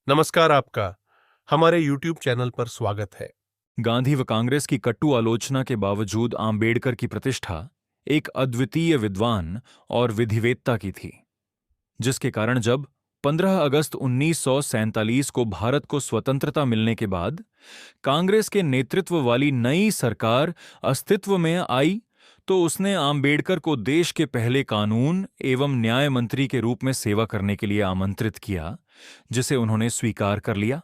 नमस्कार आपका हमारे YouTube चैनल पर स्वागत है। गांधी व कांग्रेस की कट्टू आलोचना के बावजूद आम्बेडकर की प्रतिष्ठा एक अद्वितीय विद्वान और विधिवेत्ता की थी, जिसके कारण जब 15 अगस्त 1947 को भारत को स्वतंत्रता मिलने के बाद कांग्रेस के नेतृत्व वाली नई सरकार अस्तित्व में आई, तो उसने आम्बेडकर को देश के पहले कानून एवं न्याय मंत्री के रूप में सेवा करने के लिए आमंत्रित किया, जिसे उन्होंने स्वीकार कर लिया।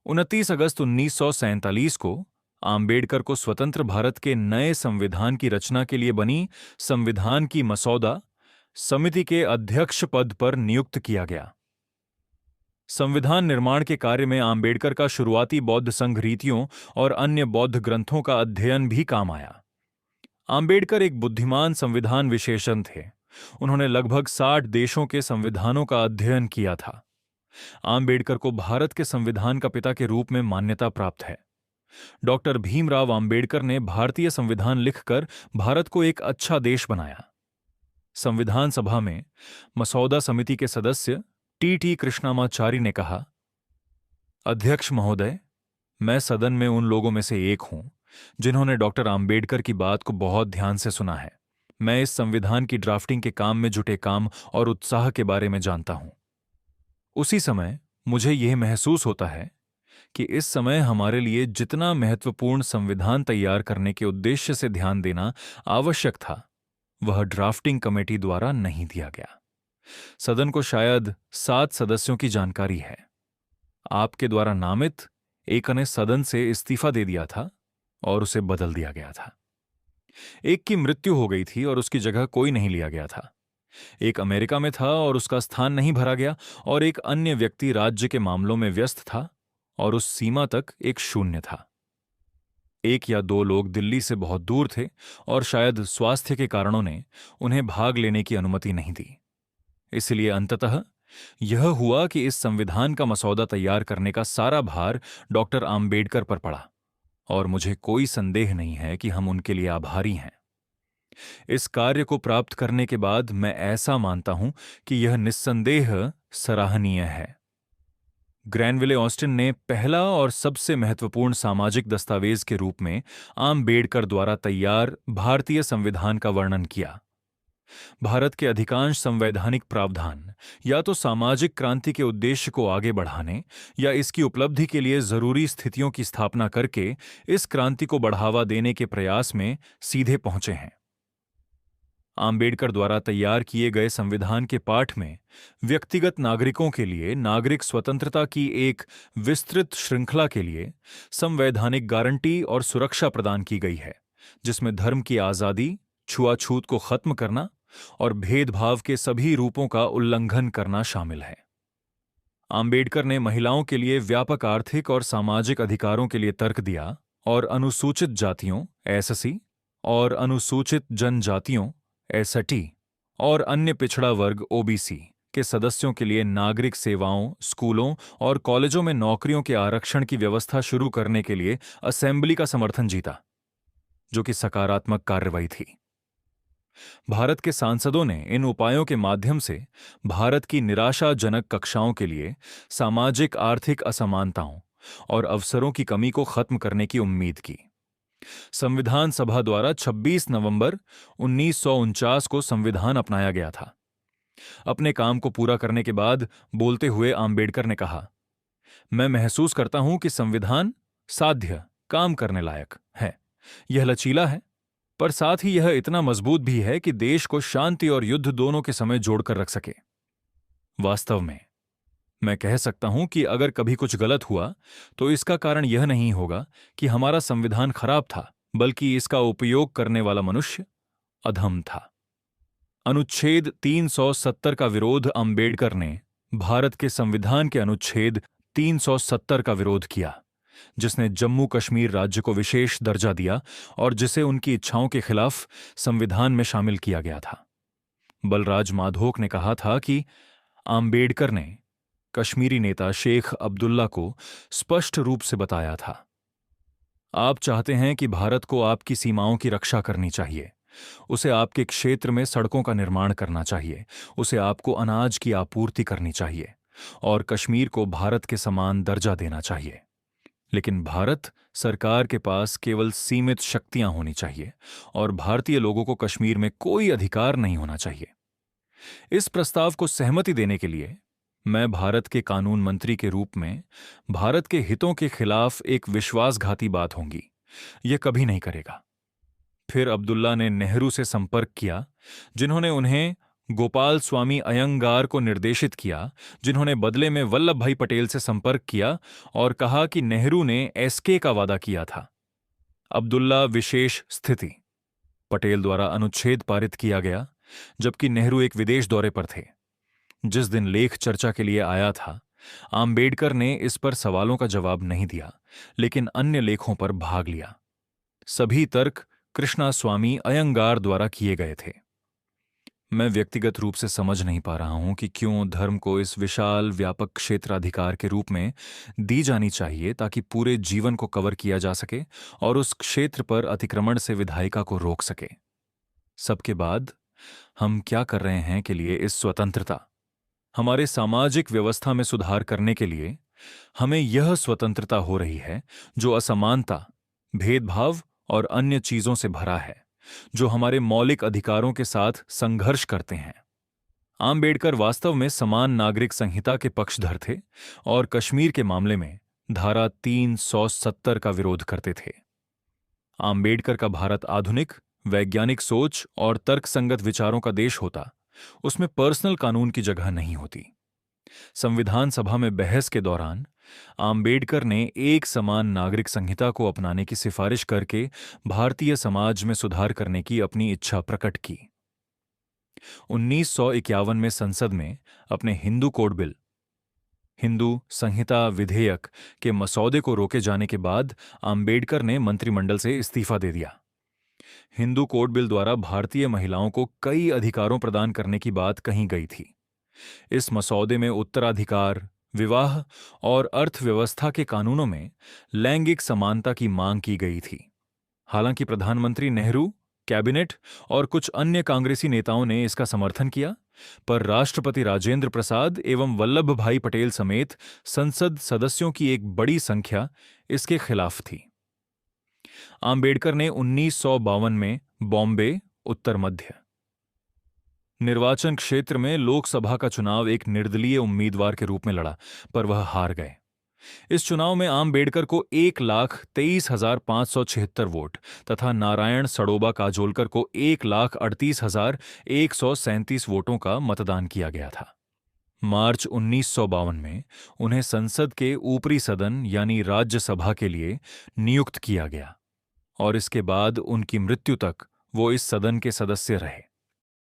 29 अगस्त 1947 को आम्बेडकर को स्वतंत्र भारत के नए संविधान की रचना के लिए बनी संविधान की मसौदा समिति के अध्यक्ष पद पर नियुक्त किया गया। संविधान निर्माण के कार्य में आम्बेडकर का शुरुआती बौद्ध संघ रीतियों और अन्य बौद्ध ग्रंथों का अध्ययन भी काम आया। आम्बेडकर एक बुद्धिमान संविधान विशेषज्ञ थे। उन्होंने लगभग 60 देशों के संविधानों का अध्ययन किया था। आम्बेडकर को भारत के संविधान का पिता के रूप में मान्यता प्राप्त है। डॉक्टर भीमराव आम्बेडकर ने भारतीय संविधान लिखकर भारत को एक अच्छा देश बनाया। संविधान सभा में मसौदा समिति के सदस्य टी कृष्णामाचारी ने कहा, अध्यक्ष महोदय, मैं सदन में उन लोगों में से एक हूं जिन्होंने डॉक्टर आम्बेडकर की बात को बहुत ध्यान से सुना है। मैं इस संविधान की ड्राफ्टिंग के काम में जुटे काम और उत्साह के बारे में जानता हूं। उसी समय मुझे यह महसूस होता है कि इस समय हमारे लिए जितना महत्वपूर्ण संविधान तैयार करने के उद्देश्य से ध्यान देना आवश्यक था, वह ड्राफ्टिंग कमेटी द्वारा नहीं दिया गया। सदन को शायद 7 सदस्यों की जानकारी है। आपके द्वारा नामित एक ने सदन से इस्तीफा दे दिया था और उसे बदल दिया गया था। एक की मृत्यु हो गई थी और उसकी जगह कोई नहीं लिया गया था। एक अमेरिका में था और उसका स्थान नहीं भरा गया, और एक अन्य व्यक्ति राज्य के मामलों में व्यस्त था और उस सीमा तक एक शून्य था। 1 या 2 लोग दिल्ली से बहुत दूर थे और शायद स्वास्थ्य के कारणों ने उन्हें भाग लेने की अनुमति नहीं दी। इसलिए अंततः यह हुआ कि इस संविधान का मसौदा तैयार करने का सारा भार डॉक्टर आम्बेडकर पर पड़ा, और मुझे कोई संदेह नहीं है कि हम उनके लिए आभारी हैं। इस कार्य को प्राप्त करने के बाद मैं ऐसा मानता हूं कि यह निस्संदेह सराहनीय है। ग्रैनविले ऑस्टिन ने पहला और सबसे महत्वपूर्ण सामाजिक दस्तावेज के रूप में आम्बेडकर द्वारा तैयार भारतीय संविधान का वर्णन किया। भारत के अधिकांश संवैधानिक प्रावधान या तो सामाजिक क्रांति के उद्देश्य को आगे बढ़ाने या इसकी उपलब्धि के लिए जरूरी स्थितियों की स्थापना करके इस क्रांति को बढ़ावा देने के प्रयास में सीधे पहुंचे हैं। आम्बेडकर द्वारा तैयार किए गए संविधान के पाठ में व्यक्तिगत नागरिकों के लिए नागरिक स्वतंत्रता की एक विस्तृत श्रृंखला के लिए संवैधानिक गारंटी और सुरक्षा प्रदान की गई है, जिसमें धर्म की आजादी, छुआछूत को खत्म करना और भेदभाव के सभी रूपों का उल्लंघन करना शामिल है। आम्बेडकर ने महिलाओं के लिए व्यापक आर्थिक और सामाजिक अधिकारों के लिए तर्क दिया और अनुसूचित जातियों एससी और अनुसूचित जनजातियों एसटी और अन्य पिछड़ा वर्ग ओबीसी के सदस्यों के लिए नागरिक सेवाओं, स्कूलों और कॉलेजों में नौकरियों के आरक्षण की व्यवस्था शुरू करने के लिए असेंबली का समर्थन जीता, जो कि सकारात्मक कार्रवाई थी। भारत के सांसदों ने इन उपायों के माध्यम से भारत की निराशाजनक कक्षाओं के लिए सामाजिक आर्थिक असमानताओं और अवसरों की कमी को खत्म करने की उम्मीद की। संविधान सभा द्वारा 26 नवंबर 1949 को संविधान अपनाया गया था। अपने काम को पूरा करने के बाद बोलते हुए आम्बेडकर ने कहा, मैं महसूस करता हूं कि संविधान साध्य, काम करने लायक है। यह लचीला है, पर साथ ही यह इतना मजबूत भी है कि देश को शांति और युद्ध दोनों के समय जोड़कर रख सके। वास्तव में मैं कह सकता हूं कि अगर कभी कुछ गलत हुआ तो इसका कारण यह नहीं होगा कि हमारा संविधान खराब था, बल्कि इसका उपयोग करने वाला मनुष्य अधम था। अनुच्छेद 370 का विरोध आम्बेडकर ने भारत के संविधान के अनुच्छेद 370 का विरोध किया, जिसने जम्मू कश्मीर राज्य को विशेष दर्जा दिया और जिसे उनकी इच्छाओं के खिलाफ संविधान में शामिल किया गया था। बलराज माधोक ने कहा था कि आम्बेडकर ने कश्मीरी नेता शेख अब्दुल्ला को स्पष्ट रूप से बताया था, आप चाहते हैं कि भारत को आपकी सीमाओं की रक्षा करनी चाहिए, उसे आपके क्षेत्र में सड़कों का निर्माण करना चाहिए, उसे आपको अनाज की आपूर्ति करनी चाहिए, और कश्मीर को भारत के समान दर्जा देना चाहिए। लेकिन भारत सरकार के पास केवल सीमित शक्तियां होनी चाहिए और भारतीय लोगों को कश्मीर में कोई अधिकार नहीं होना चाहिए। इस प्रस्ताव को सहमति देने के लिए मैं भारत के कानून मंत्री के रूप में भारत के हितों के खिलाफ एक विश्वासघाती बात होंगी। यह कभी नहीं करेगा। फिर अब्दुल्ला ने नेहरू से संपर्क किया, जिन्होंने उन्हें गोपाल स्वामी अयंगार को निर्देशित किया, जिन्होंने बदले में वल्लभ भाई पटेल से संपर्क किया और कहा कि नेहरू ने एसके का वादा किया था। अब्दुल्ला विशेष स्थिति। पटेल द्वारा अनुच्छेद पारित किया गया, जबकि नेहरू एक विदेश दौरे पर थे। जिस दिन लेख चर्चा के लिए आया था, आम्बेडकर ने इस पर सवालों का जवाब नहीं दिया, लेकिन अन्य लेखों पर भाग लिया। सभी तर्क कृष्णास्वामी अयंगार द्वारा किए गए थे। मैं व्यक्तिगत रूप से समझ नहीं पा रहा हूं कि क्यों धर्म को इस विशाल व्यापक क्षेत्राधिकार के रूप में दी जानी चाहिए ताकि पूरे जीवन को कवर किया जा सके और उस क्षेत्र पर अतिक्रमण से विधायिका को रोक सके। सबके बाद हम क्या कर रहे हैं के लिए इस स्वतंत्रता, हमारे सामाजिक व्यवस्था में सुधार करने के लिए हमें यह स्वतंत्रता हो रही है जो असमानता, भेदभाव और अन्य चीजों से भरा है, जो हमारे मौलिक अधिकारों के साथ संघर्ष करते हैं। आम्बेडकर वास्तव में समान नागरिक संहिता के पक्षधर थे और कश्मीर के मामले में धारा 370 का विरोध करते थे। आम्बेडकर का भारत आधुनिक, वैज्ञानिक सोच और तर्कसंगत विचारों का देश होता, उसमें पर्सनल कानून की जगह नहीं होती। संविधान सभा में बहस के दौरान आम्बेडकर ने एक समान नागरिक संहिता को अपनाने की सिफारिश करके भारतीय समाज में सुधार करने की अपनी इच्छा प्रकट की। 1951 में संसद में अपने हिंदू कोड बिल, हिंदू संहिता विधेयक के मसौदे को रोके जाने के बाद आम्बेडकर ने मंत्रिमंडल से इस्तीफा दे दिया। हिंदू कोड बिल द्वारा भारतीय महिलाओं को कई अधिकारों प्रदान करने की बात कही गई थी। इस मसौदे में उत्तराधिकार, विवाह और अर्थव्यवस्था के कानूनों में लैंगिक समानता की मांग की गई थी। हालांकि प्रधानमंत्री नेहरू, कैबिनेट और कुछ अन्य कांग्रेसी नेताओं ने इसका समर्थन किया, पर राष्ट्रपति राजेंद्र प्रसाद एवं वल्लभ भाई पटेल समेत संसद सदस्यों की एक बड़ी संख्या इसके खिलाफ थी। आम्बेडकर ने 1952 में बॉम्बे, उत्तर मध्य निर्वाचन क्षेत्र में लोकसभा का चुनाव एक निर्दलीय उम्मीदवार के रूप में लड़ा, पर वह हार गए। इस चुनाव में आम्बेडकर को 1,23,576 वोट तथा नारायण सड़ोबा काजोलकर को 1,38,137 वोटों का मतदान किया गया था। मार्च 1952 में उन्हें संसद के ऊपरी सदन यानी राज्यसभा के लिए नियुक्त किया गया और इसके बाद उनकी मृत्यु तक वो इस सदन के सदस्य रहे।